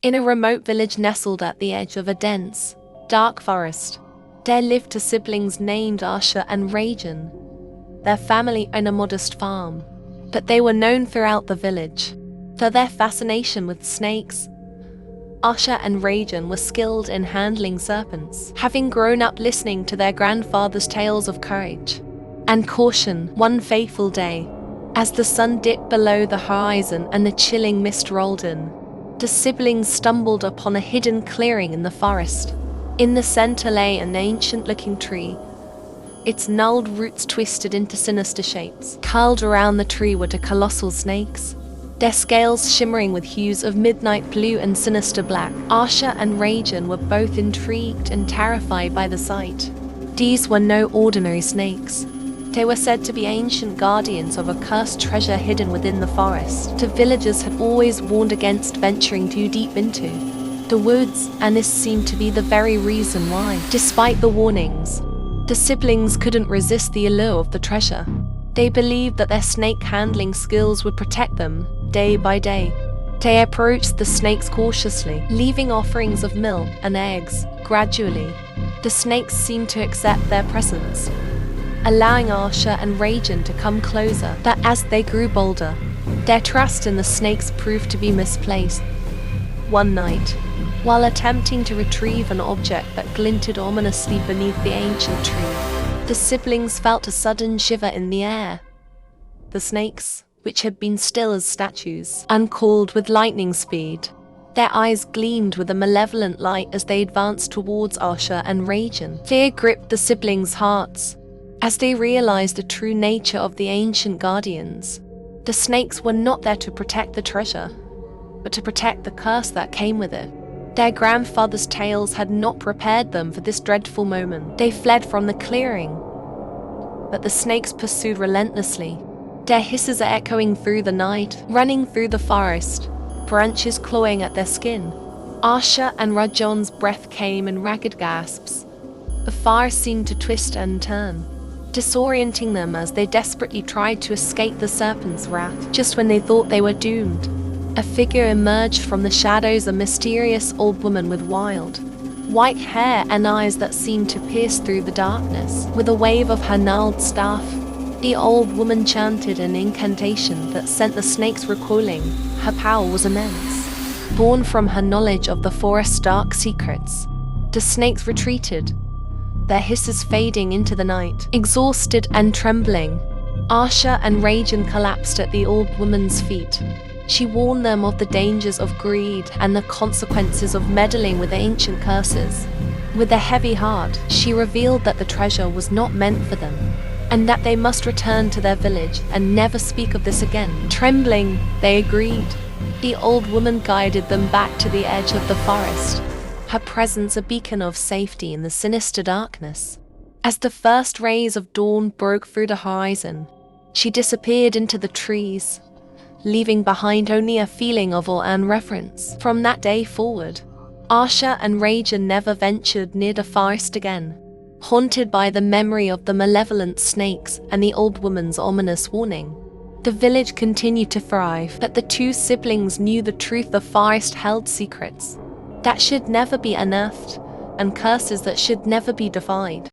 In a remote village nestled at the edge of a dense, dark forest, there lived two siblings named Asha and Rajan. Their family owned a modest farm, but they were known throughout the village for their fascination with snakes. Asha and Rajan were skilled in handling serpents, having grown up listening to their grandfather's tales of courage and caution. One fateful day, as the sun dipped below the horizon and the chilling mist rolled in, the siblings stumbled upon a hidden clearing in the forest. In the center lay an ancient-looking tree. Its gnarled roots twisted into sinister shapes. Curled around the tree were two colossal snakes, their scales shimmering with hues of midnight blue and sinister black. Asha and Rajan were both intrigued and terrified by the sight. These were no ordinary snakes. They were said to be ancient guardians of a cursed treasure hidden within the forest. The villagers had always warned against venturing too deep into the woods, and this seemed to be the very reason why. Despite the warnings, the siblings couldn't resist the allure of the treasure. They believed that their snake handling skills would protect them day by day. They approached the snakes cautiously, leaving offerings of milk and eggs. Gradually, the snakes seemed to accept their presence, allowing Asha and Rajan to come closer. But as they grew bolder, their trust in the snakes proved to be misplaced. One night, while attempting to retrieve an object that glinted ominously beneath the ancient tree, the siblings felt a sudden shiver in the air. The snakes, which had been still as statues, uncalled with lightning speed. Their eyes gleamed with a malevolent light as they advanced towards Asha and Rajan. Fear gripped the siblings' hearts as they realized the true nature of the ancient guardians. The snakes were not there to protect the treasure, but to protect the curse that came with it. Their grandfather's tales had not prepared them for this dreadful moment. They fled from the clearing, but the snakes pursued relentlessly, their hisses echoing through the night, running through the forest, branches clawing at their skin. Asha and Rajan's breath came in ragged gasps. The forest seemed to twist and turn, disorienting them as they desperately tried to escape the serpent's wrath. Just when they thought they were doomed, a figure emerged from the shadows, a mysterious old woman with wild, white hair and eyes that seemed to pierce through the darkness. With a wave of her gnarled staff, the old woman chanted an incantation that sent the snakes recoiling. Her power was immense, born from her knowledge of the forest's dark secrets. The snakes retreated, their hisses fading into the night. Exhausted and trembling, Asha and Rajan collapsed at the old woman's feet. She warned them of the dangers of greed and the consequences of meddling with ancient curses. With a heavy heart, she revealed that the treasure was not meant for them, and that they must return to their village and never speak of this again. Trembling, they agreed. The old woman guided them back to the edge of the forest, her presence a beacon of safety in the sinister darkness. As the first rays of dawn broke through the horizon, she disappeared into the trees, leaving behind only a feeling of awe and reverence. From that day forward, Asha and Rajan never ventured near the forest again, haunted by the memory of the malevolent snakes and the old woman's ominous warning. The village continued to thrive, but the two siblings knew the truth: the forest held secrets that should never be unearthed, and curses that should never be defied.